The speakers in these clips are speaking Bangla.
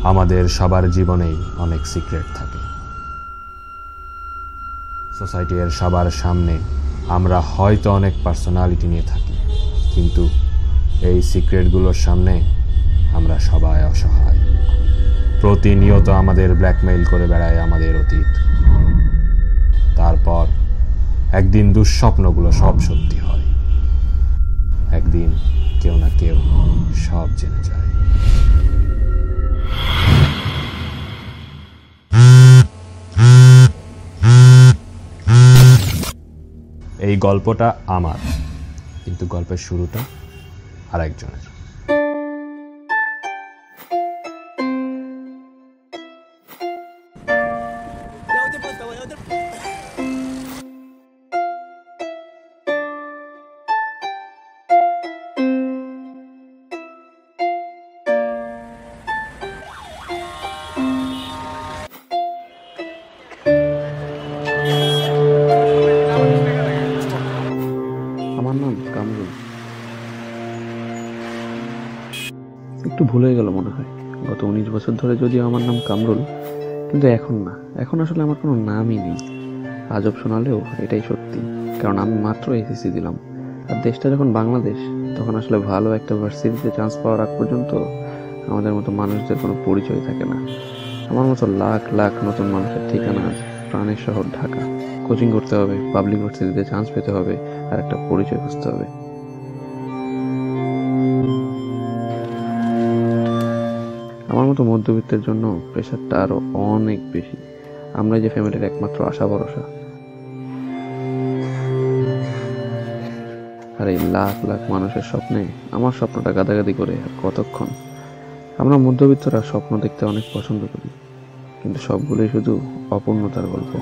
আমাদের সবার জীবনেই অনেক সিক্রেট থাকে। সোসাইটির সবার সামনে আমরা হয়তো অনেক পার্সোনালিটি নিয়ে থাকি, কিন্তু এই সিক্রেটগুলোর সামনে আমরা সবাই অসহায়। প্রতিনিয়ত আমাদের ব্ল্যাকমেইল করে বেড়ায় আমাদের অতীত। তারপর একদিন দুঃস্বপ্নগুলো সব সত্যি হয়। একদিন কেউ না কেউ সব জেনে যায়। এই গল্পটা আমার, কিন্তু গল্পের শুরুটা আরেকজনের। আমার নাম কামরুল। একটু ভুল হয়ে গেল মনে হয়। গত 19 বছর ধরে যদিও আমার নাম কামরুল, কিন্তু এখন না, এখন আসলে আমার কোনো নামই নেই। আজব শোনালেও এটাই সত্যি, কারণ আমি মাত্র এসএসসি দিলাম। আর দেশটা যখন বাংলাদেশ, তখন আসলে ভালো একটা ভার্সিটিতে চান্স পাওয়ার আগ পর্যন্ত আমাদের মতো মানুষদের কোনো পরিচয় থাকে না। আমার মতো লাখ লাখ নতুন মানুষের ঠিকানা আছে প্রাণের শহর ঢাকা। কোচিং করতে হবে, পাবলিক ভার্সিটিতে চান্স পেতে হবে, আর একটা পরিচয় খুঁজতে হবে। আমার মতো মধ্যবিত্তের জন্য প্রেশারটা আরো অনেক বেশি। আমরা যে ফ্যামিলির একমাত্র আশা ভরসা, আর এই লাখ লাখ মানুষের স্বপ্নে আমার স্বপ্নটা গাদাগাদি করে আর কতক্ষণ। আমরা মধ্যবিত্তরা স্বপ্ন দেখতে অনেক পছন্দ করি, কিন্তু সবগুলোই শুধু অপূর্ণতার গল্প।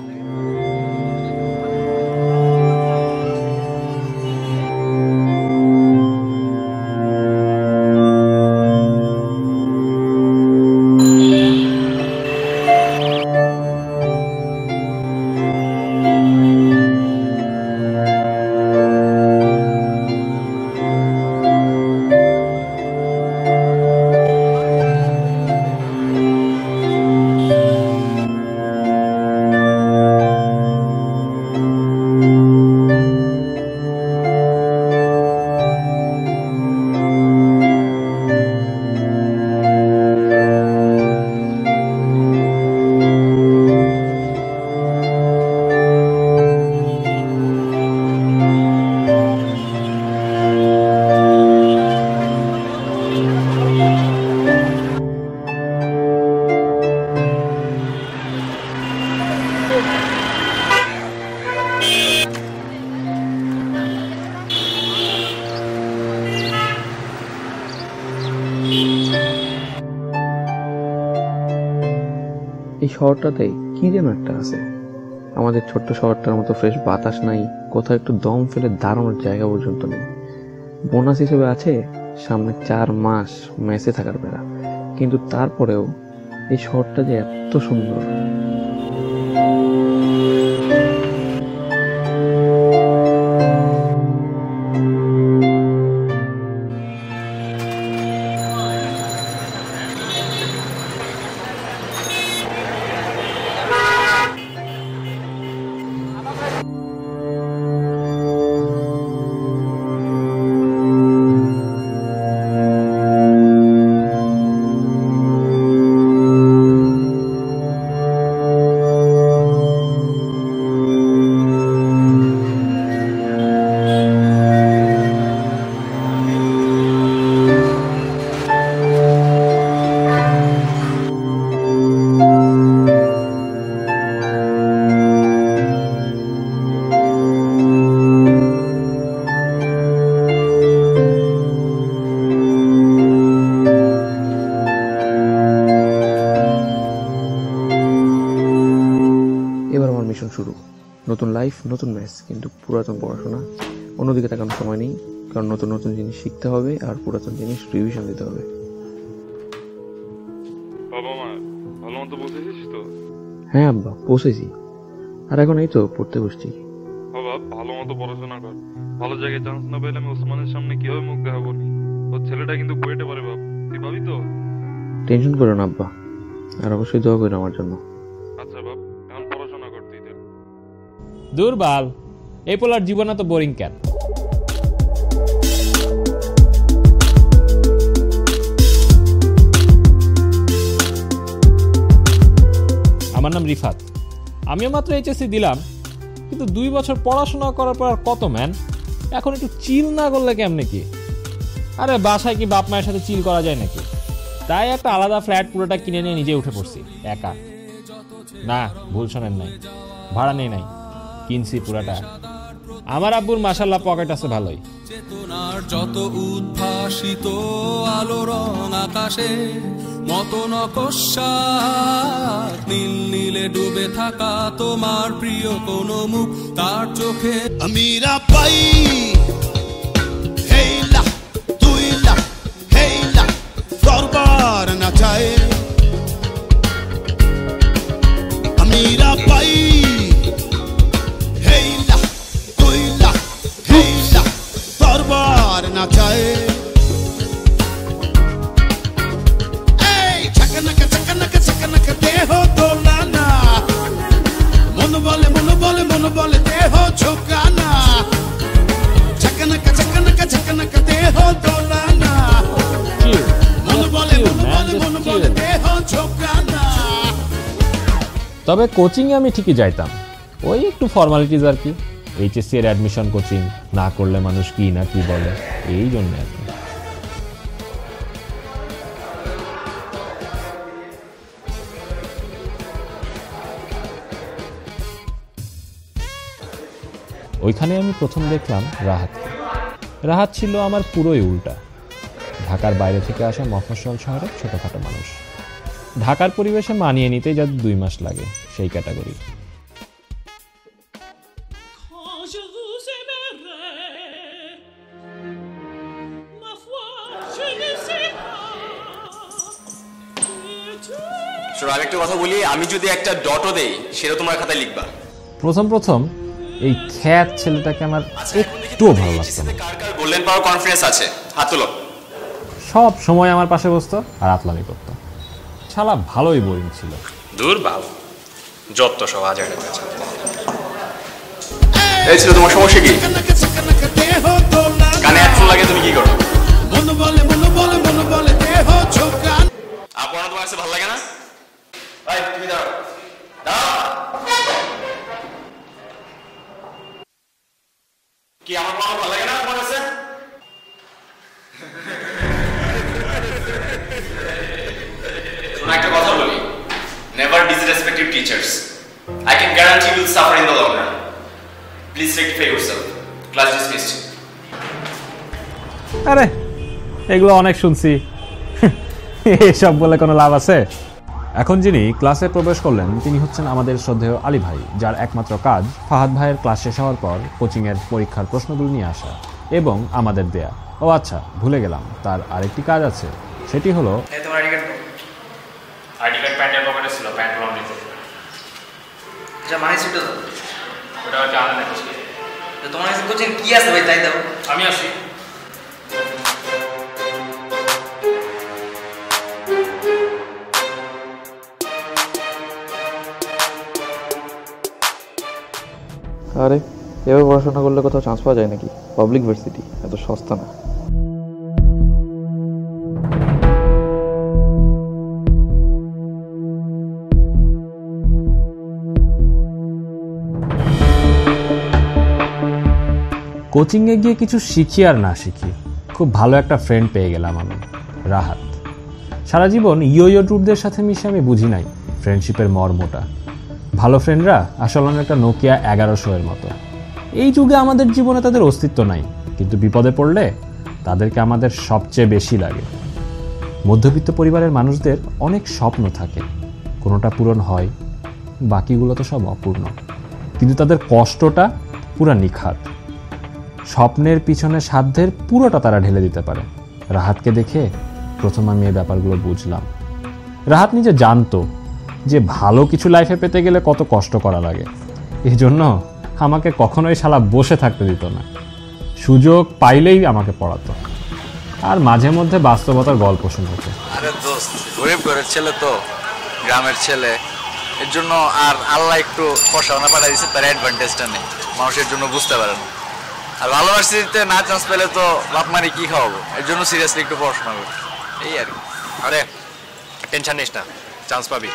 এই শহরটাতে কি যেন একটা আছে। আমাদের ছোট্ট শহরটার মতো ফ্রেশ বাতাস নাই, কোথাও একটু দম ফেলে দাঁড়ানোর জায়গা পর্যন্ত নেই। বোনাস হিসেবে আছে সামনে 4 মাস মেসে থাকার বেড়া, কিন্তু তারপরেও এই শহরটা যে এত সুন্দর। মিশন শুরু। নতুন লাইফ, নতুন ম্যাচ, কিন্তু পুরাতন পড়াশোনা। অন্যদিকে তাকানোর সময় নেই, কারণ নতুন নতুন জিনিস শিখতে হবে আর পুরাতন জিনিস রিভিশন দিতে হবে। বাবা মা ভালো মতো বসেছিস তো? হ্যাঁ আব্বা, পৌঁছেছি। আর এখন এই তো পড়তে বসছি। বাবা ভালো মতো পড়াশোনা কর, ভালো জায়গায় চান্স না পেলে আমি ওসমানের সামনে কিভাবে মুখ দেখাবো নি? ওর ছেলেটা কিন্তু বুয়েটে পারে বাপ, তুই ভাবি তো? টেনশন করো না আব্বা, আর অবশ্যই দোয়া করো আমার জন্য। আচ্ছা বাপ, এখন পড়াশোনা করতেই থাক। দুর্বাল, এই পোলার জীবন এত বোরিং কেন? আমার নাম রিফাত, আমিও মাত্র এইচএসসি দিলাম, কিন্তু 2 বছর পড়াশোনা করার পর আর কত ম্যান, এখন একটু চিল না করলে কেমনে কি? আরে বাসায় কি বাপ মায়ের সাথে চিল করা যায় নাকি? তাই একটা আলাদা ফ্ল্যাট পুরোটা কিনে নিয়ে নিজে উঠে পড়ছি একা। না, ভুল শোনেন নাই, ভাড়া নেই নাই, কিনছি পুরাটা। আমার আব্বুর মাশাআল্লাহ পকেট আছে ভালোই। চেতনার যত উদ্ভাসিত আলো রং আকাশে মত নকশাত নীল নীলে ডুবে থাকা তোমার প্রিয় কোন মুখ, তার চোখে আমিরা পাই হেইলা তুইলা হেইলা দরবার না চায় আমিরা পাই হেইলা তুইলা হেইলা দরবার না চায় এই চকনক চকনক চকনক দেহ দোলানা মন বলে মন বলে মন বলে দেহ ঝোকানা চকনক চকনক চকনক দেহ দোলানা মন বলে মন বলে মন বলে দেহ ঝোকানা। তবে কোচিংয়ে আমি ঠিকই যাইতাম, ওই একটু ফর্মালিটিজ আর কি। এইচএসসি এর অ্যাডমিশন কোচিং না করলে মানুষ কি না কি বলে, এই জন্য আর কি। ওইখানে আমি প্রথম দেখলাম রাহাতকে। রাহাত ছিল আমার পুরোই উল্টা, ঢাকার বাইরে থেকে আসা মফস্বল শহরের ছোটখাটো মানুষ, ঢাকার পরিবেশে মানিয়ে নিতেই যাদের 2 মাস লাগে, সেই ক্যাটাগরি। আমি একটা কথা বলি, আমি যদি একটা ডটও দেই সেটা তোমার খাতায় লিখবা। প্রথম এই খ্যাত ছেলেটাকে আমার একটুও ভালো লাগতো না। কার কার গোল্ডেন পাওয়ার কনফিডেন্স আছে হাত তোলো। সব সময় আমার পাশে বসতো আর আতলামি করতো, শালা ভালোই বোরিং ছিল। দূর বাল, যত সব আজ এই ছিল তোমার সমস্যা কি? কানে হেডফোন লাগে তুমি কি করো? মন বলে মন বলে মন বলে দেহ ঝোকানা। আপনার তোমার কাছে ভালো লাগে না? ভাই তুমি দাঁড়াও, দাঁড়াও। কি আমার কোনো ভালো লাগে না তোমার কাছে? শোনো একটা কথা বলি, never disrespect your teachers. I can guarantee you will suffer in the long run. Please rectify yourself. Class dismissed. আরে এগুলো অনেক শুনছি, এসব বলে কোনো লাভ আছে? এখন যিনি ক্লাসে প্রবেশ করলেন তিনি হচ্ছেন আমাদের শ্রদ্ধেয় আলী ভাই, যার একমাত্র কাজ ফাহাদ ভাইয়ের ক্লাস শেষ হওয়ার পর কোচিংয়ের পরীক্ষার প্রশ্নগুলো নিয়ে আসা এবং আমাদের দেয়া। ও আচ্ছা, ভুলে গেলাম, তার আরেকটি কাজ আছে, সেটি হলো তোমার আইডি কার্ড প্যান্টের পকেটে ছিল, প্যান্ট লন্ড্রিতে। আচ্ছা মাই সিটটা দাও, ওটা হচ্ছে আনন্দ নিচ্ছি। তোমার কাছে কোচিং কি আছে ভাই তাই দাও। আমি আসি। আরে এভাবে পড়াশোনা করলে কোথাও চান্স পাওয়া যায় নাকি? পাবলিক ভার্সিটি এত সস্তা না। কোচিংয়ে গিয়ে কিছু শিখি আর না শিখি, খুব ভালো একটা ফ্রেন্ড পেয়ে গেলাম আমি, রাহাত। সারা জীবন ইয়ো ট্যুরদের সাথে মিশে আমি বুঝি নাই ফ্রেন্ডশিপের মর্মটা। ভালো ফ্রেন্ডরা আসলে একটা নোকিয়া 1100 এর মতো। এই যুগে আমাদের জীবনে তাদের অস্তিত্ব নাই, কিন্তু বিপদে পড়লে তাদেরকে আমাদের সবচেয়ে বেশি লাগে। মধ্যবিত্ত পরিবারের মানুষদের অনেক স্বপ্ন থাকে, কোনোটা পূরণ হয়, বাকিগুলো তো সব অপূর্ণ, কিন্তু তাদের কষ্টটা পুরা নিখাত। স্বপ্নের পিছনে সাধ্যের পুরোটা তারা ঢেলে দিতে পারে। রাহাতকে দেখে প্রথম আমি এই ব্যাপারগুলো বুঝলাম। রাহাত নিজে জানতো যে ভালো কিছু লাইফে পেতে গেলে কত কষ্ট করা লাগে, এই জন্য আমাকে কখনোই শালা বসে থাকতে দিত না। সুযোগ পাইলেই আমাকে পড়াতো, আর মাঝে মধ্যে বাস্তবতার গল্প শোনাতো। আরে দোস্ত, গরিব ঘরের ছেলে তো গ্রামের ছেলে, এর জন্য আর আল্লাহ একটু ফসাওনা পাঠাই দিচ্ছে, তার অ্যাডভান্টেজটা নেই, মানুষের জন্য বুঝতে পারে না। আর ভালো ভার্সিটিতে না চান্স পেলে তো বাপ মারি কি খাওয়াবো, এর জন্য সিরিয়াসলি একটু পড়াশোনা করি, এই আর কি। আরে টেনশন নিস না, চান্স পাবি।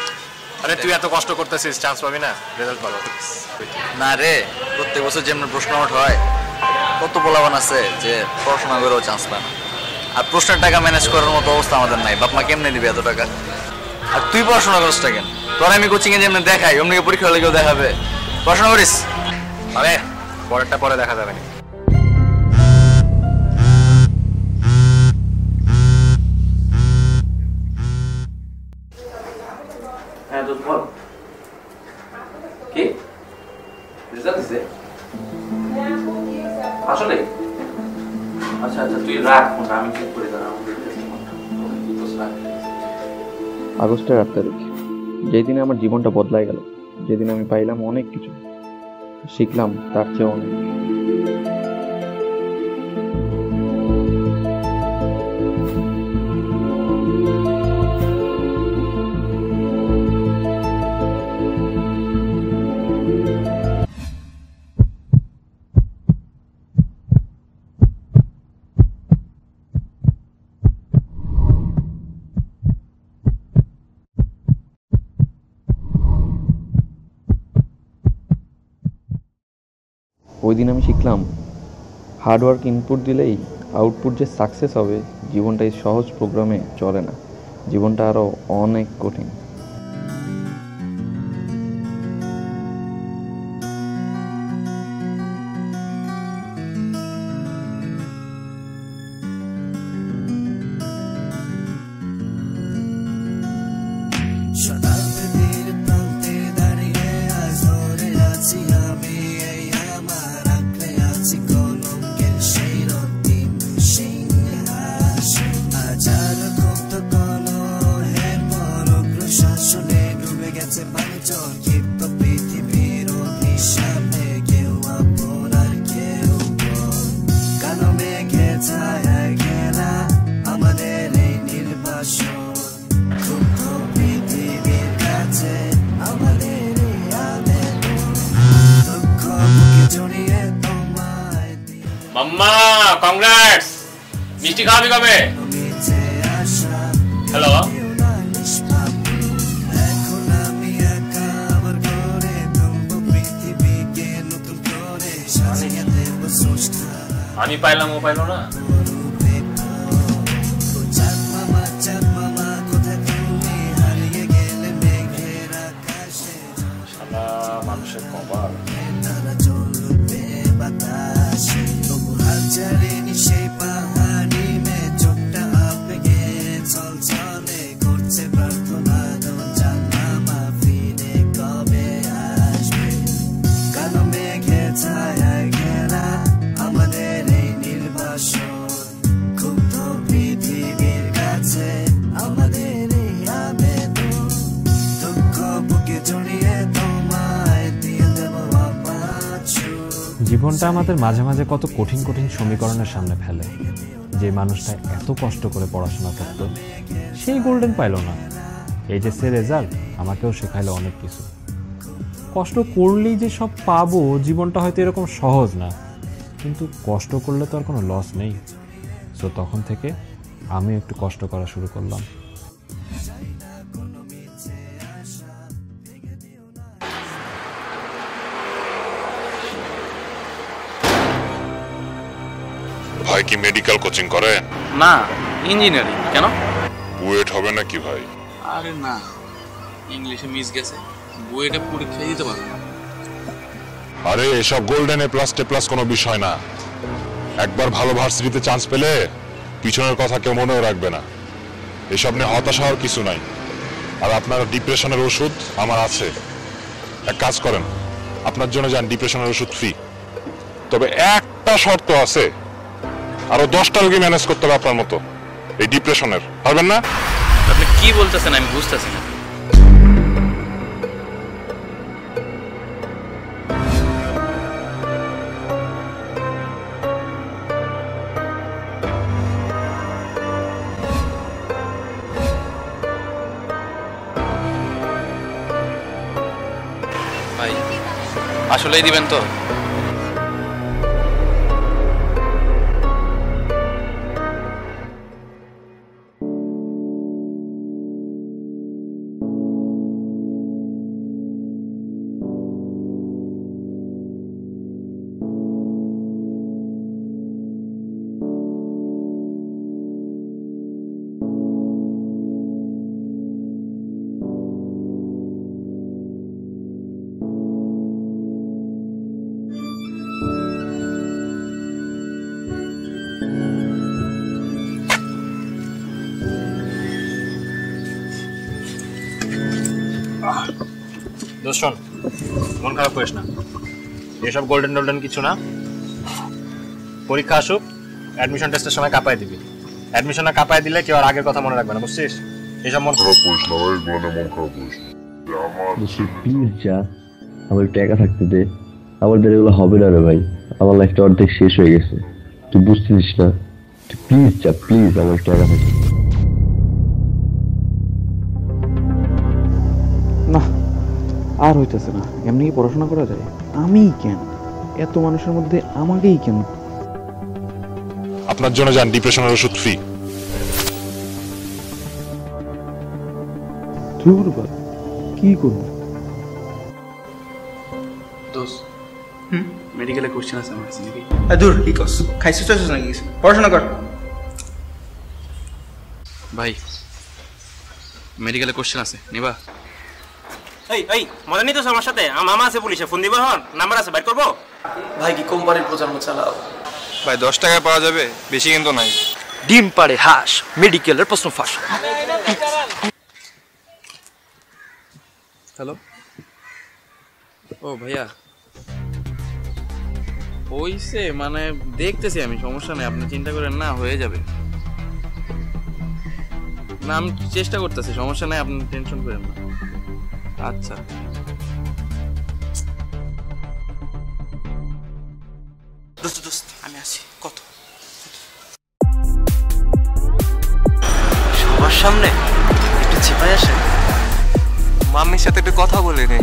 আরে তুই এত কষ্ট করতেছিস, চান্স পাবি না, রেজাল্ট ভালো। না রে, প্রত্যেক বছর যেমন প্রশ্ন আউট হয়, কত পোলাবান আছে যে পড়াশোনা করেও চান্স পায় না। আর প্রশ্নের টাকা ম্যানেজ করার মতো অবস্থা আমাদের নাই, বাপ মা কেমনে দিবে এত টাকা? আর তুই পড়াশোনা করিস না কেন? তোর আমি কোচিংয়ে যেমন দেখাই অমনি পরীক্ষা হলে কেউ দেখাবে? পড়াশোনা করিস। আরে পরেরটা পরে দেখা যাবে না। হ্যাঁ তো বল কি রেজাল্ট দিছে আসলে? আচ্ছা আচ্ছা তুই রাখ ফোনটা, আমি চেক করে দাঁড়া। আগস্টের 8 তারিখ, যেই দিনে আমার জীবনটা বদলায় গেল, যেদিন আমি পাইলাম অনেক কিছু, শিখলাম তার চেয়ে অনেক। ওই দিন আমি শিখলাম হার্ডওয়ার্ক ইনপুট দিলেই আউটপুট যে সাকসেস হবে, জীবনটা এই সহজ প্রোগ্রামে চলে না, জীবনটা আরও অনেক কঠিন। মাম্মা কংগ্রেটস, মিষ্টি খাওয়াবি কবে? হ্যালো আমি পাইলাম, ও পাইলো না। মানুষের কপাল। জীবনটা আমাদের মাঝে মাঝে কত কঠিন কঠিন সমীকরণের সামনে ফেলে। যে মানুষটা এত কষ্ট করে পড়াশোনা করত, সেই গোল্ডেন পাইল না। এইচএসসি রেজাল্ট আমাকেও শেখাইলো অনেক কিছু। কষ্ট করলেই যে সব পাবো, জীবনটা হয়তো এরকম সহজ না, কিন্তু কষ্ট করলে তো আর কোনো লস নেই। সো তখন থেকে আমি একটু কষ্ট করা শুরু করলাম। ভাই কি মেডিকেল কোচিং করে? না, ইঞ্জিনিয়ারিং। কেন? বুয়েট হবে নাকি ভাই? আরে না, ইংলিশে মিস গেছে, বুয়েটে পরীক্ষা দিতে পারবে না। আরে এসব গোল্ডেন এ প্লাস টে প্লাস কোনো বিষয় না। একবার ভালো ভার্সিটিতে চান্স পেলে পিছনের কথা কেউ মনেও রাখবে না। এসব নিয়ে হতাশ হওয়ার কিছু নাই। আর আপনার ডিপ্রেশনের ওষুধ আমার আছে। এক কাজ করেন, আপনার জন্য যান, ডিপ্রেশনের ওষুধ ফ্রি। তবে একটা শর্ত আছে, আরো 10টা রোগী ম্যানেজ করতে হবে আপনার মতো এই ডিপ্রেশনের। পারবেন না? আপনি কি বলতেছেন আমি বুঝতেছি না। আসলেই দিবেন তো? দোস্ত শোন, মন খারাপ করিস না, এসব গোল্ডেন টোল্ডেন কিছু না। পরীক্ষা আসুক, অ্যাডমিশন টেস্টের সময় কাঁপায় দিবি। অ্যাডমিশনে কাঁপায় দিলে কেউ আর আগের কথা মনে রাখবে না, বুঝছিস? এসব মন খারাপ করিস না ভাই, মন খারাপ করিস না। প্লিজ যা, আমার একটু একা থাকতে দে। আমার দ্বারা এগুলো হবে না রে ভাই, আমার লাইফটা অর্ধেক শেষ হয়ে গেছে, তুই বুঝতেছিস না? তুই প্লিজ যা, প্লিজ আমার একটু একা থাকতে। না, আর হইতেছে না। এমনি কি পড়াশোনা করা যায়? আমিই কেন, এত মানুষের মধ্যে আমাকেই কেন? আপনার জন্য যান ডিপ্রেশনের ওষুধ ফ্রি। ধুরবা, কি করব? দোস্ত মেডিকেলে কোশ্চেন আছে আমার কাছে নাকি? দূর কি কস, খাইছিস টাইছিস নাকি? পড়াশোনা কর ভাই, মেডিকেলে কোশ্চেন আছে, নিবা? এই এই মজা নিতে আমার সাথে? মামা আছে পুলিশে, ফোন দিব হন, নাম্বার আছে, বাইর করবো? ভাই কি কোম্পানির প্রচারণা চালাও? ভাই 10 টাকায় পাওয়া যাবে, বেশি কিন্তু নাই। ডিম পাড়ে হাঁস, মেডিকেলের প্রশ্ন ফাঁস। হ্যালো, ও ভাইয়া হইছে, মানে দেখতেছি আমি, সমস্যা নেই, আপনি চিন্তা করেন না, হয়ে যাবে। না আমি চেষ্টা করতেছি, সমস্যা নেই, আপনি টেনশন করেন না। আচ্ছা দোস্ত দোস্ত আমি আছি। কত সবার সামনে একটু চিপাই আসে, মাম্মির সাথে একটু কথা বলে নে।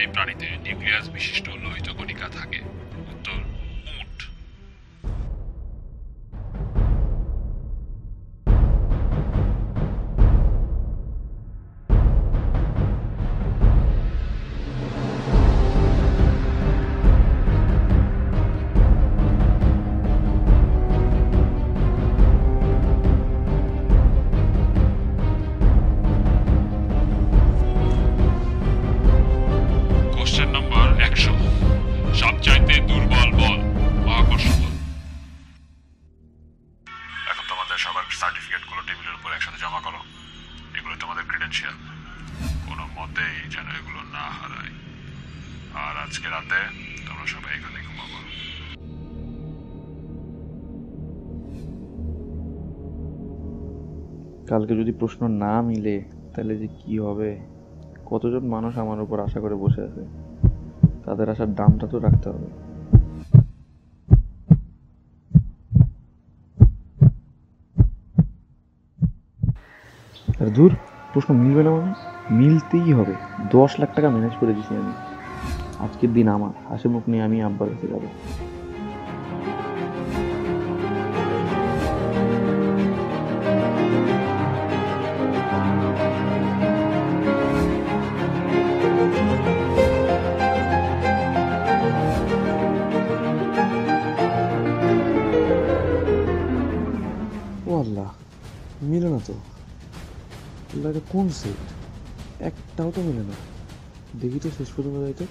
স্তন্যপায়ী প্রাণীতে নিউক্লিয়াস বিশিষ্ট লোহিত কণিকা থাকে? উত্তর উট। কোশ্চেন নাম্বার 100, সবচাইতে দুর্বল বল মহাকর্ষ বল। এখন তোমাদের সবার সার্টিফিকেটগুলো টেবিলের উপর একসাথে জমা করো। এগুলো তোমাদের ক্রেডেনশিয়াল, কোনো মতেই যেন এগুলো না হারায়। আর আজকে রাতে তোমরা সবাই এখানে ঘুমাবো। কালকে যদি প্রশ্ন না মিলে তাহলে যে কি হবে? কতজন মানুষ আমার উপর আশা করে বসে আছে, তাদের আশার দামটা তো রাখতে হবে। আর দূর, প্রশ্ন মিলবে না মানে মিলতেই হবে। 10 লাখ টাকা ম্যানেজ করে দিছি আমি। আজকের দিন আমার হাসি মুখ নিয়ে আমি আব্বার কাছে যাবো। মিলে না তো, এটা কোন সেট? একটাও তো মিলে না। দেখি তো শেষ পর্যন্ত যাইতো।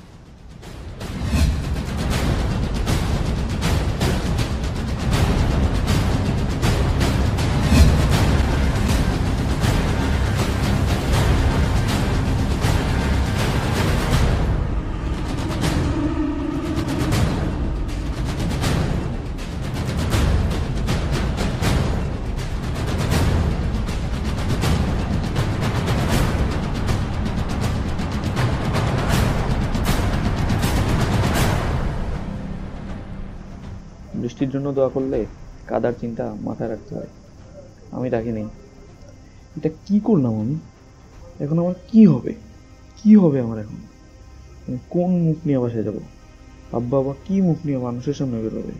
বৃষ্টির জন্য দোয়া করলে কাদার চিন্তা মাথায় রাখতে হয়, আমি রাখিনি। এটা কি করলাম আমি? এখন আমার কি হবে? কি হবে আমার এখন? কোন মুখ নিয়ে বাসায় যাবো? আব্বা আবার কি মুখ নিয়ে মানুষের সামনে বেরোবে?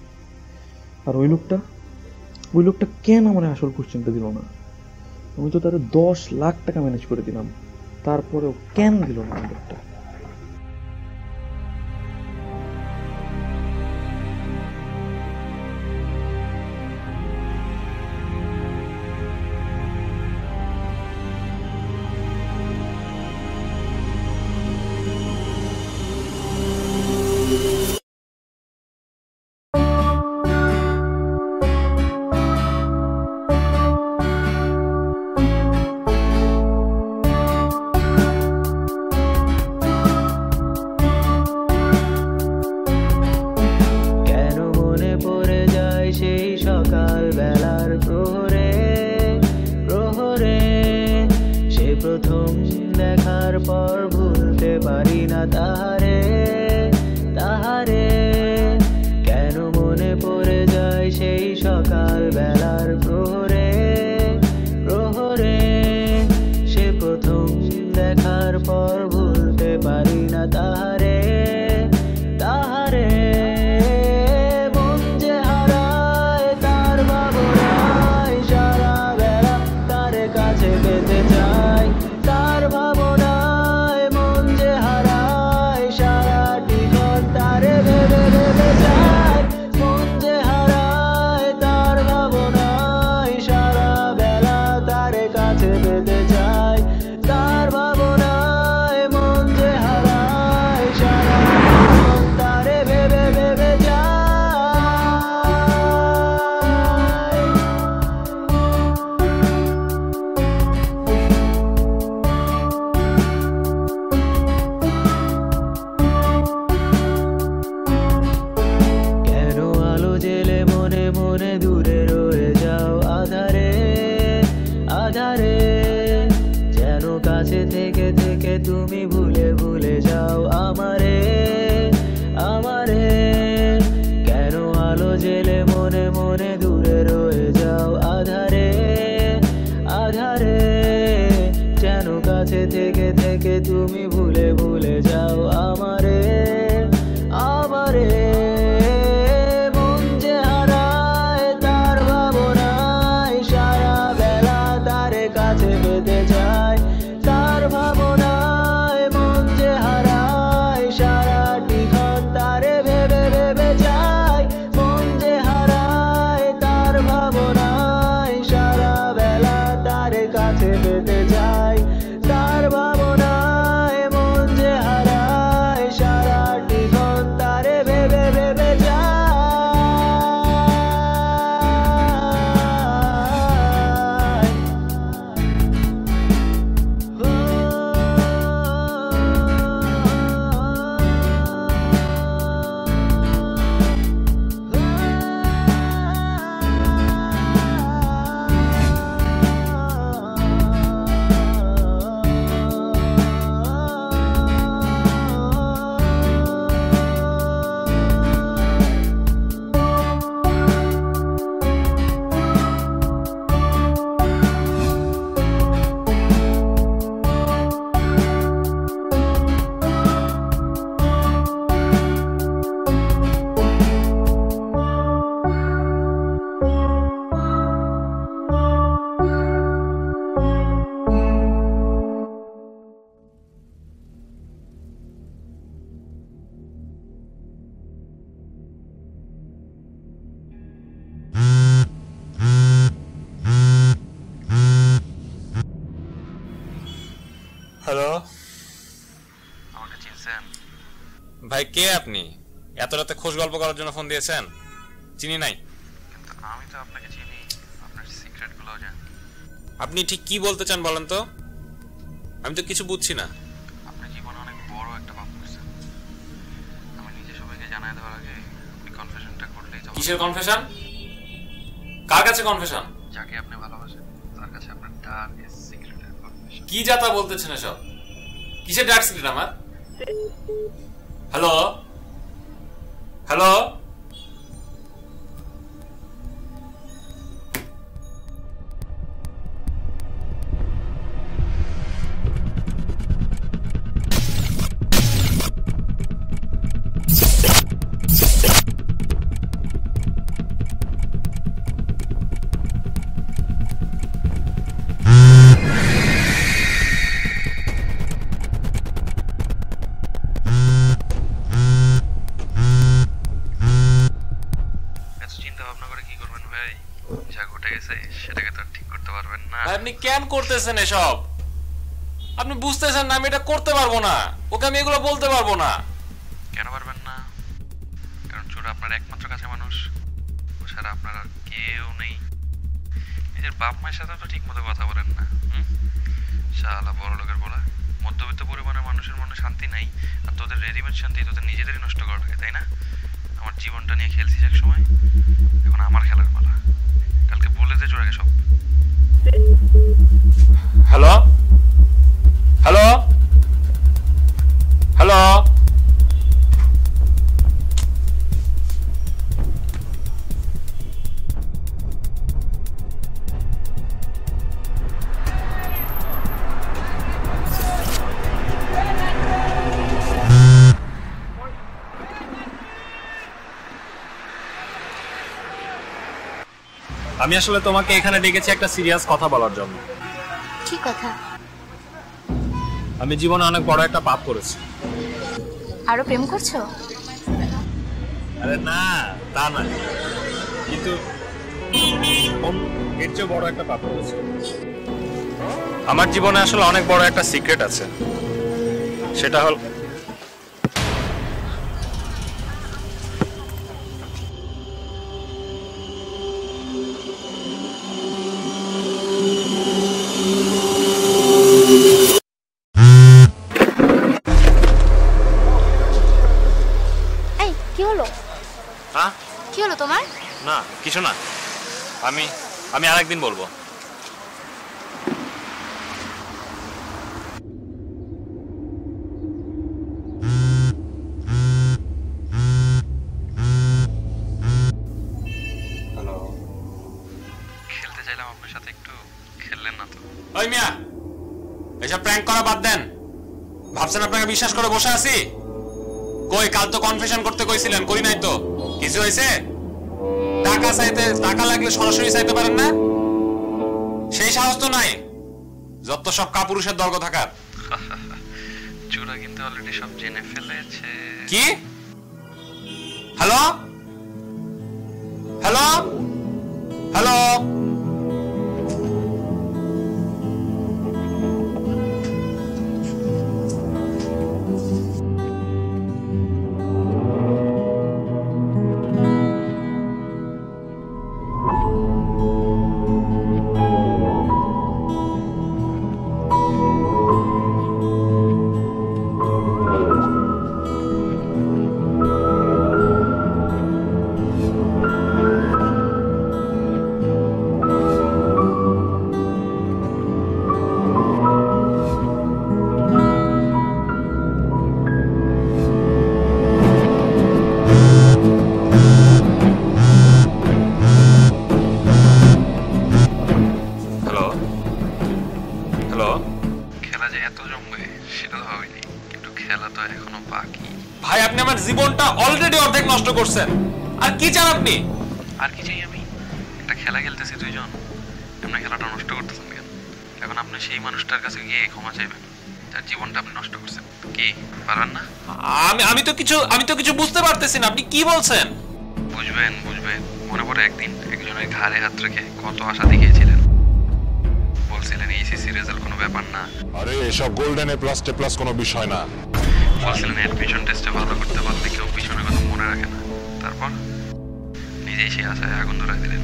আর ওই লোকটা কেন আমার আসল কোশ্চেনটা দিল না? আমি তো তার 10 লাখ টাকা ম্যানেজ করে দিলাম, তারপরেও কেন দিল না ওই লোকটা? যেন কাছে থেকে থেকে তুমি ভুলে ভুলে যাও আমারে আমারে মন যে হারায় তার ভাবনায় সারা বেলা তার কাছে পেতে চায় তার ভাবনায় মন যে হারায় সারাটি ক্ষণ তারে ভেবে ভেবে যায় মন যে হারায় তার ভাবনায় সারা বেলা তার কাছে পেতে যায় তার ভাবনায় মন যে হারায় সারাটি ক্ষণ তারে ভেবে ভেবে যায় হ্যালো আমাকে চিনছেন? ভাই, কে আপনি? এত রাতে খোঁজ গল্প করার জন্য ফোন দিয়েছেন? চিনি নাই। কিন্তু আমি তো আপনাকে চিনি, আপনার সিক্রেটগুলো জানি। আপনি ঠিক কি বলতে চান বলেন তো? আমি তো কিছু বুঝছি না। আপনি জীবনে অনেক বড় একটা পাপ করেছেন। আমি নিজে সবাইকে জানাই দেওয়ার আগে আপনি কনফেশনটা করলেই তো। কিসের কনফেশন? কার কাছে কনফেশন? যাকে আপনি ভালোবাসেন তার কাছে আপনার ডার্কেস্ট সিক্রেটের কনফেশন। কি যাতা বলতেছেন এসব? কিসের ডার্ক সিক্রেট আমার? হ্যালো হ্যালো আপনি কেন করতেছেন এসব? আপনি বুঝতেছেন না আমি এটা করতে পারবো না। ওকে আমি এগুলো বলতে পারবো না। কেন পারবেন না? কারণ চোর আপনার একমাত্র কাছে মানুষ, ও ছাড়া আপনার আর কেউ নেই। নিজের বাপ মায়ের সাথে তো ঠিক মতো কথা বলেন না। শালা বড় লোকের বলা। মধ্যবিত্ত পরিবারের মানুষের মনে শান্তি নাই, আর তোদের রেডিমেড শান্তি তোদের নিজেদেরই নষ্ট করা লাগে, তাই না? আমার জীবনটা নিয়ে খেলছিস এক সময়, এখন আমার খেলার পালা। কালকে বলে দে চোরাকে সব। হ্যালো হ্যালো হ্যালো আমি আসলে তোমাকে এখানে ডেকেছি একটা সিরিয়াস কথা বলার জন্য। কি কথা? আমি জীবনে অনেক বড় একটা পাপ করেছি। আরো প্রেম করছো? আরে না, তা না, কিন্তু এর চেয়ে বড় একটা পাপ করেছি। আমার জীবনে আসলে অনেক বড় একটা সিক্রেট আছে। সেটা হল কি হলো তোমার? না, কিছু না। আমি আরেকদিন বলবো। হ্যালো, খেলতে চাইলাম আপনার সাথে, একটু খেললেন না তো? ওই মিয়া, এসব প্র্যাঙ্ক করা বাদ দেন। ভাবছেন আপনাকে বিশ্বাস করে বসে আছি? কই কাল তো কনফেশন করতে কইছিলেন, করি নাই তো। কিছু হয়েছে? টাকা লাগলে সরাসরি চাইতে পারেন না? সেই সাহস তো নাই। যত সব কাপুরুষের দর্গ থাকার। চোরা কিন্তু অলরেডি সব জেনে ফেলেছে। কি? হ্যালো হ্যালো হ্যালো জীবনটা অলরেডি অর্ধেক নষ্ট করছেন। আর কি চান আপনি? আর কি চাই আমি? একটা খেলা খেলতেছি দুইজন, এমনি খেলাটা নষ্ট করতেছেন কেন? এখন আপনি সেই মানুষটার কাছে গিয়ে ক্ষমা চাইবেন যার জীবনটা আপনি নষ্ট করছেন। কি পারবেন না? আমি তো কিছু বুঝতে পারতেছি না, আপনি কি বলছেন? বুঝবেন। মনে পড়ে একদিন একজনের ঘাড়ে হাত রেখে কত আশা দেখিয়েছিলেন, বলছিলেন এইচএসসি রেজাল্ট কোনো ব্যাপার না। আরে এসব গোল্ডেন এ প্লাস টে প্লাস কোনো বিষয় না। বলছিলেন অ্যাডমিশন টেস্টে ভালো করতে পারলে কেউ পিছনের কথা মনে রাখে না। তারপর নিজেই সেই আশায় আগুন ধরাই দিলেন।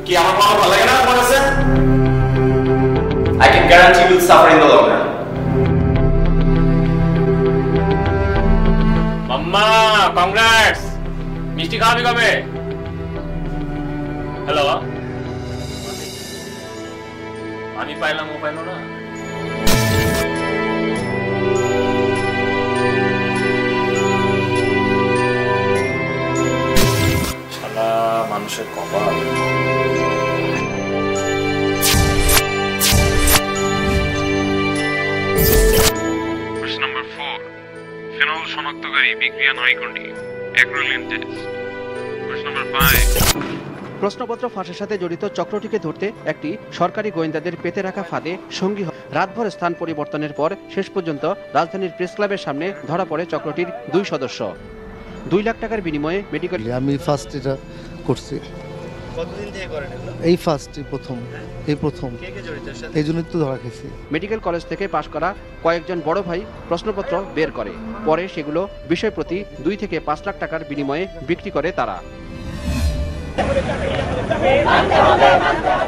কি আমার কোনো ভালো লাগে না তোমার কাছে? I can guarantee you will suffer in the long run. মাম্মা কংগ্রেটস। মিষ্টি খাওয়াবি কবে? হ্যালো, আমি পাইলাম ও পাইলো না। শালা মানুষের কপাল। ফেনল শনাক্তকারী বিক্রিয়া নয় কোনটি? অ্যাক্রিলিন টেস্ট। প্রশ্ন নাম্বার 5। প্রশ্নপত্র ফাঁসের সাথে জড়িত চক্রটিকে ধরতে একটি সরকারি গোয়েন্দাদের পেতে রাখা ফাঁদে সঙ্গী রাতভর স্থান পরিবর্তনের পর শেষ পর্যন্ত রাজধানীর প্রেস ক্লাবের সামনে ধরা পড়ে চক্রটির 2 সদস্য। 2 লাখ টাকার বিনিময়ে মেডিকেল। আমি ফার্স্ট এটা করছি। কতদিন থেকে করেন এগুলো? এই ফার্স্টই প্রথম। কে কে জড়িত এর সাথে? এই জন্যই তো ধরা খেয়েছি। মেডিকেল কলেজ থেকে পাশ করা কয়েকজন বড় ভাই প্রশ্নপত্র বের করে, পরে সেগুলো বিষয় প্রতি 2 থেকে 5 লাখ টাকার বিনিময়ে বিক্রি করে তারা।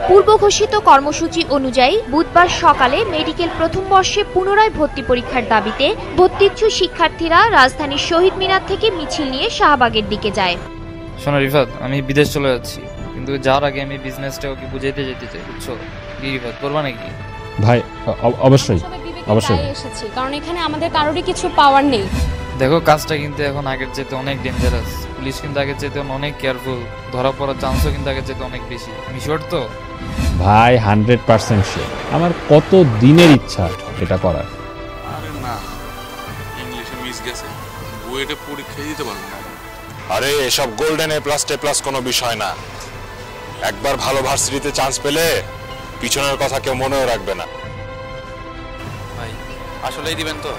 পূর্ব ঘোষিত কর্মসূচি অনুযায়ী বুধবার সকালে মেডিকেল প্রথম বর্ষে পুনরায় ভর্তি পরীক্ষার দাবিতে ভর্তিচ্ছু শিক্ষার্থীরা রাজধানীর শহীদ মিনার থেকে মিছিল নিয়ে শাহবাগের দিকে যায়। শোনো রিফাত, আমি বিদেশ চলে যাচ্ছি, কিন্তু যাওয়ার আগে আমি বিজনেসটা ওকে বুঝাইতে যেতে চাই, বুঝছো? কি রিফাত, করবা নাকি? ভাই অবশ্যই এসেছি, কারণ এখানে আমাদের কারোরই কিছু পাওয়ার নেই। দেখো, কাজটা কিন্তু এখন আগের চাইতে অনেক ডেঞ্জারাস। পুলিশ কিন্তু আগের চাইতে অনেক কেয়ারফুল, ধরা পড়ার চান্সও কিন্তু আগের চাইতে অনেক বেশি। আমি শিওর তো? ভাই 100% শিওর। আমার কত দিনের ইচ্ছা এটা করার। আরে না, ইংলিশে মিস গেছে, বুয়েটে পরীক্ষা দিতে পারবো না। আরে এসব গোল্ডেন এ প্লাস টে প্লাস কোনো বিষয় না। একবার ভালো ভার্সিটিতে চান্স পেলে পিছনের কথা কেউ মনেও রাখবে না। ভাই আসলেই দিবেন তো?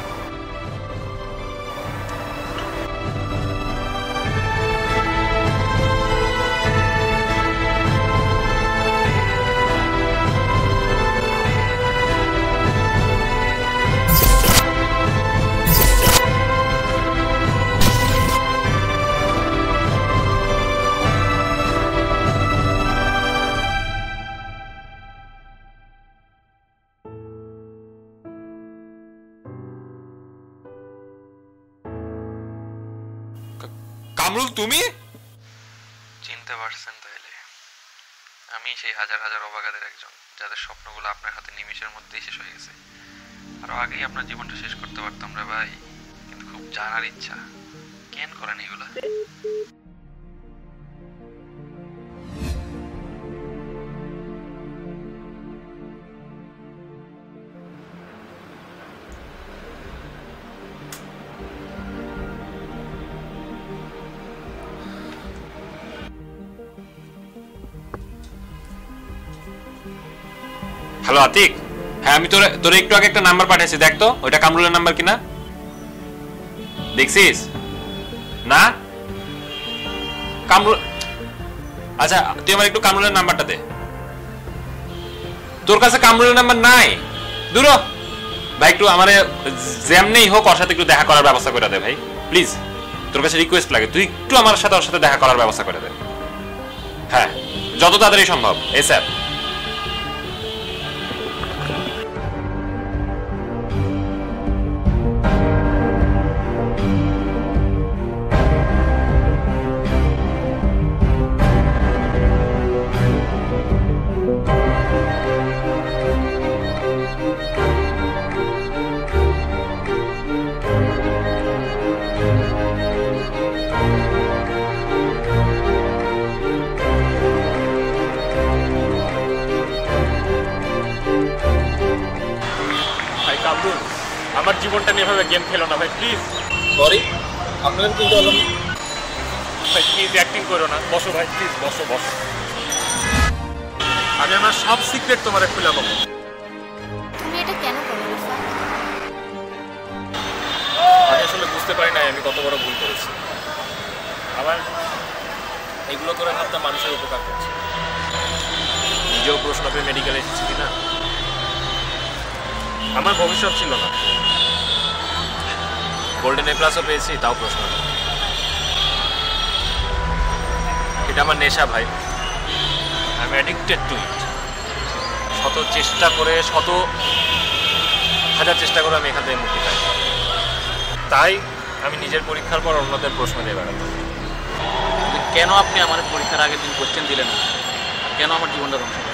কামরুল তুমি? চিনতে পারছেন তাইলে? আমি সেই হাজার হাজার অবাগাদের একজন, যাদের স্বপ্নগুলো আপনার হাতে নিমিষের মধ্যেই শেষ হয়ে গেছে। আরো আগেই আপনার জীবনটা শেষ করতে পারতাম রে ভাই, কিন্তু খুব জানার ইচ্ছা, কেন করেন এগুলা? হ্যালো আতিক, হ্যাঁ আমি তোরে একটু আগে একটা নাম্বার পাঠিয়েছি, দেখ তো ওইটা কামরুলের নাম্বার কিনা। দেখছিস না? কামরুল, আচ্ছা তুই আমার একটু কামরুলের নাম্বারটা দে। তোর কাছে কামরুলের নাম্বার নাই? দূর ভাই, একটু আমার যেমনেই হোক ওর সাথে একটু দেখা করার ব্যবস্থা করে দে ভাই, প্লিজ। তোর কাছে রিকোয়েস্ট লাগে, তুই একটু আমার সাথে ওর সাথে দেখা করার ব্যবস্থা করে দে। হ্যাঁ, যত তাড়াতাড়ি সম্ভব। এই স্যার, আমার জীবনটা নিয়ে এভাবে গেম খেলো না ভাই, প্লিজ। সরি, আপনাদের কিন্তু হলো ভাই, প্লিজ অ্যাক্টিং করো না, বসো ভাই, প্লিজ বসো বসো। আমি আমার সব সিক্রেট তোমারে খুলে বলবো। তুমি এটা কেন করো রিফাত? আমি আসলে বুঝতে পারি না আমি কত বড় ভুল করেছি। আবার এগুলো করে ভাবতাম মানুষের উপকার করছি, নিজেও প্রশ্ন পেয়ে মেডিকেলে এসেছি কিনা। আমার ভবিষ্যৎ ছিল না, গোল্ডেন এ প্লাসও পেয়েছি, তাও প্রশ্ন নেই। এটা আমার নেশা ভাই, আই এম অ্যাডিক্টেড টু ইট। শত চেষ্টা করে, শত হাজার চেষ্টা করে আমি এখান থেকে মুক্তি পাই। তাই আমি নিজের পরীক্ষার পর অন্যদের প্রশ্ন দিয়ে বেড়াতাম। কেন আপনি আমার পরীক্ষার আগের দিন কোশ্চেন দিলেন না? কেন আমার জীবনটা ধ্বংস করলেন?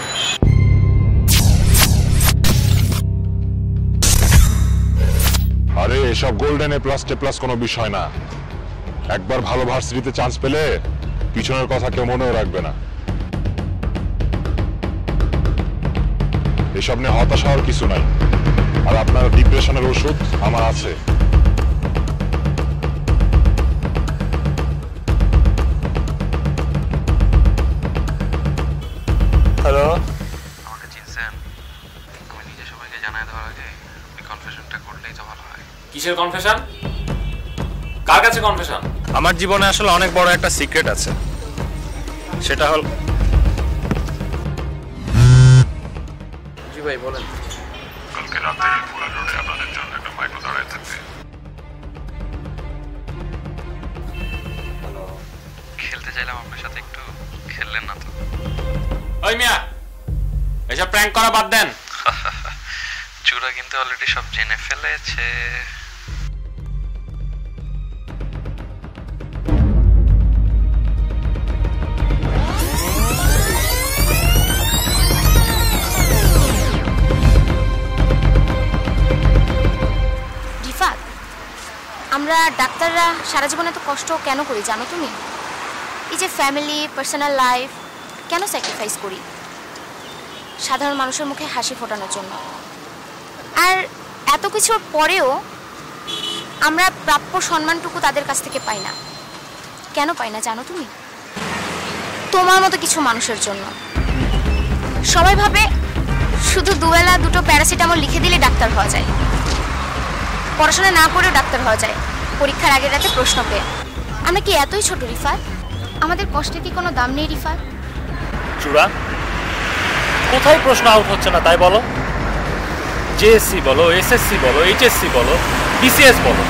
আরে এসব গোল্ডেন এ প্লাস টে প্লাস কোনো বিষয় না। একবার ভালো ভার্সিটিতে চান্স পেলে পিছনের কথা কেউ মনেও রাখবে না। এসব নিয়ে হতাশ হওয়ার কিছু নাই, আর আপনার ডিপ্রেশনের ওষুধ আমার আছে। হ্যালো, আমাকে চিনছেন? আমি নিজে সবাইকে জানাই দেওয়ার আগে আপনি কনফেশনটা করলেই তো ভালো হয়। কিসের কনফেশন? কার কাছে কনফেশন? আমার জীবনে আসলে অনেক বড় একটা সিক্রেট আছে, সেটা হল। জি ভাই বলেন। কালকে রাতে পুরা রোডে আপনাদের জন্য একটা মাইক্রো দাঁড়ায় থাকবে। খেলতে চাইলাম আপনার সাথে, একটু খেললেন না তো? ওই মিয়া, এসব প্র্যাঙ্ক করা বাদ দেন। চূড়া কিন্তু অলরেডি সব জেনে ফেলেছে। রিফাত, আমরা ডাক্তাররা সারা জীবন এত কষ্ট কেন করি জানো তুমি? এই যে ফ্যামিলি, পার্সোনাল লাইফ কেন স্যাক্রিফাইস করি? সাধারণ মানুষের মুখে হাসি ফোটানোর জন্য। আর এত কিছুর পরেও আমরা প্রাপ্য সম্মানটুকু তাদের কাছ থেকে পাই না। কেন পাই না জানো তুমি? তোমার মতো কিছু মানুষের জন্য। সবাই ভাবে শুধু দুবেলা দুটো প্যারাসিটামল লিখে দিলে ডাক্তার হওয়া যায়, পড়াশোনা না করেও ডাক্তার হওয়া যায় পরীক্ষার আগের রাতে প্রশ্ন পেয়ে। আমরা কি এতই ছোট রিফাত? আমাদের কষ্টের কি কোনো দাম নেই রিফাত? চূড়া, কোথায় প্রশ্ন আউট হচ্ছে না তাই বলো? জেএসসি বলো, এসএসসি বলো, এইচএসসি বলো, বিসিএস বলো,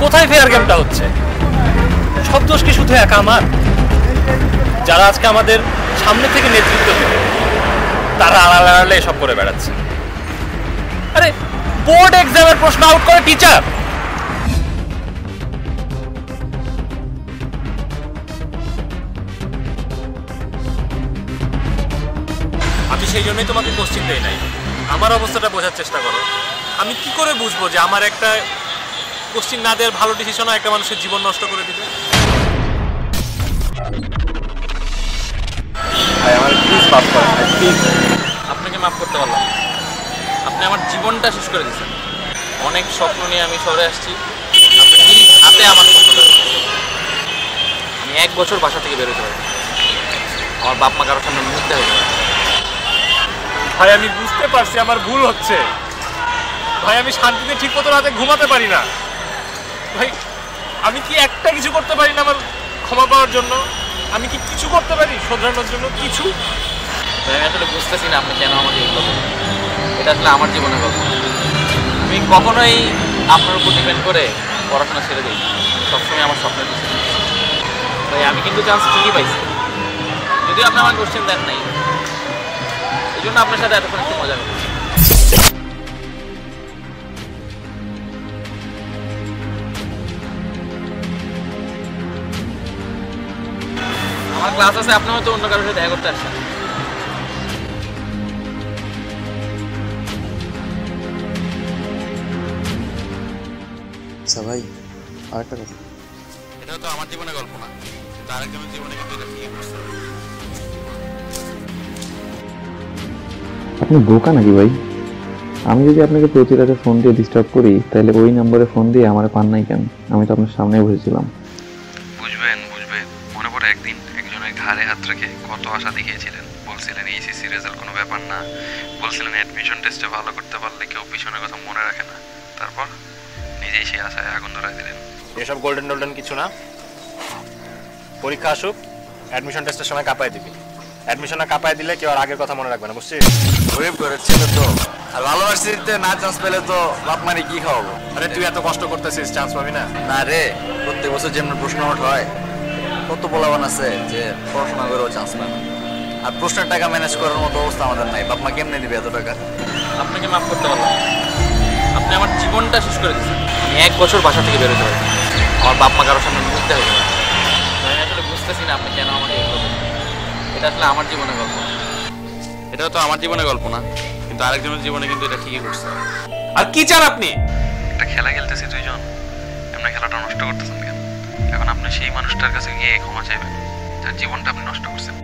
কোথায় ফেয়ার গেমটা হচ্ছে? সব দোষ কি শুধু একা আমার? যারা আজকে আমাদের সামনে থেকে নেতৃত্ব দেবে তারা আড়ালে আড়ালে এসব করে বেড়াচ্ছে। আরে বোর্ড এক্সামের প্রশ্ন আউট করে টিচার। সেই জন্যই তোমাকে কোশ্চিন দেই নাই। আমার অবস্থাটা বোঝার চেষ্টা করো। আমি কি করে বুঝবো যে আমার একটা কোশ্চিন না দেওয়ার ভালো ডিসিশন একটা মানুষের জীবন নষ্ট করে দিবে? আমার প্লিজ মাফ করেন, প্লিজ। আপনাকে মাফ করতে পারলাম না। আপনি আমার জীবনটা শেষ করে দিয়েছেন। অনেক স্বপ্ন নিয়ে আমি শহরে আসছি, আপনি নিজ হাতে আমার স্বপ্নটা শেষ। আমি 1 বছর বাসা থেকে বেরোতে পারি, আমার বাপ মা কারোর সামনে মুহূর্তে হয়ে যাবে। ভাই আমি বুঝতে পারছি আমার ভুল হচ্ছে ভাই, আমি শান্তিতে ঠিক মতো রাতে ঘুমাতে পারি না ভাই। আমি কি একটা কিছু করতে পারি না আমার ক্ষমা পাওয়ার জন্য? আমি কি কিছু করতে পারি শোধরানোর জন্য কিছু? আমি আসলে বুঝতেছি না আপনি কেন আমাকে এগুলো বলছেন। এটা আসলে আমার জীবনের গল্প। আমি কখনোই আপনার উপর ডিপেন্ড করে পড়াশোনা ছেড়ে দিই, সবসময় আমার স্বপ্নের পিছনে। ভাই আমি কিন্তু চান্স ঠিকই পাইছি, যদিও আপনি আমার কোশ্চেন দেন নাই, এই জন্য আপনার সাথে এতক্ষণ একটু মজা করছি। আমার ক্লাস আছে, আপনি হয়তো অন্য কারোর সাথে দেখা করতে আসছেন। আচ্ছা ভাই, আরেকটা কথা, এটা তো আমার জীবনের গল্প না, তার একজনের জীবনে কিন্তু এটা ঠিকই করছে। আপনি বোকা নাকি ভাই? আমি যদি আপনাকে প্রতি রাতে ফোন দিয়ে ডিস্টার্ব করি, তাহলে ওই নম্বরে ফোন দিয়ে আমার পান নাই কেন? আমি তো আপনার সামনেই বসেছিলাম। বুঝবেন, মনে পড়ে একদিন একজনের ঘাড়ে হাত রেখে কত আশা দেখিয়েছিলেন। বলছিলেন এইচএসসি রেজাল্ট কোনো ব্যাপার না, বলছিলেন অ্যাডমিশন টেস্টে ভালো করতে পারলে কেউ পিছনের কথা মনে রাখে না। তারপর নিজেই সেই আশায় আগুন ধরাই দিলেন। এসব গোল্ডেন টোল্ডেন কিছু না, পরীক্ষা আসুক, অ্যাডমিশন টেস্টের সময় কাঁপায় দিবি। অ্যাডমিশন না কাঁপায় দিলে কেউ আর আগের কথা মনে রাখবে না, বুঝছিস? গরিব ঘরের ছেলে তো, আর ভালোবাসিতে না চান্স পেলে তো বাপ মারে কি খাওয়াবো? আরে তুই এত কষ্ট করতেছিস, চান্স পাবি না? না রে, প্রত্যেক বছর যেমন প্রশ্ন নোট হয়, কত পোলাবান আছে যে পড়াশোনা করেও চান্স পায় না। আর প্রশ্নের টাকা ম্যানেজ করার মতো অবস্থা আমাদের নাই। বাপ মা কেমনে দিবে এত টাকা? আপনাকে মাফ করতে পারলাম না। আপনি আমার জীবনটা শেষ করে দিয়েছেন। আমি 1 বছর বাসা থেকে বেরোতে পারি, আমার বাপ মা কারোর সামনে মুহূর্তে হয়ে যাবে। আমি আসলে বুঝতেছি না আপনি কেন আমাকে এগুলো বলছেন। এটা আসলে আমার জীবনের গল্প। এটাও তো আমার জীবনের গল্প না, কিন্তু আরেকজনের জীবনে কিন্তু এটা ঠিকই করছে। আর কি চান আপনি? একটা খেলা খেলতেছি দুইজন, এমনি খেলাটা নষ্ট করতেছেন কেন? এখন আপনি সেই মানুষটার কাছে গিয়ে ক্ষমা চাইবেন যার জীবনটা আপনি নষ্ট করছেন।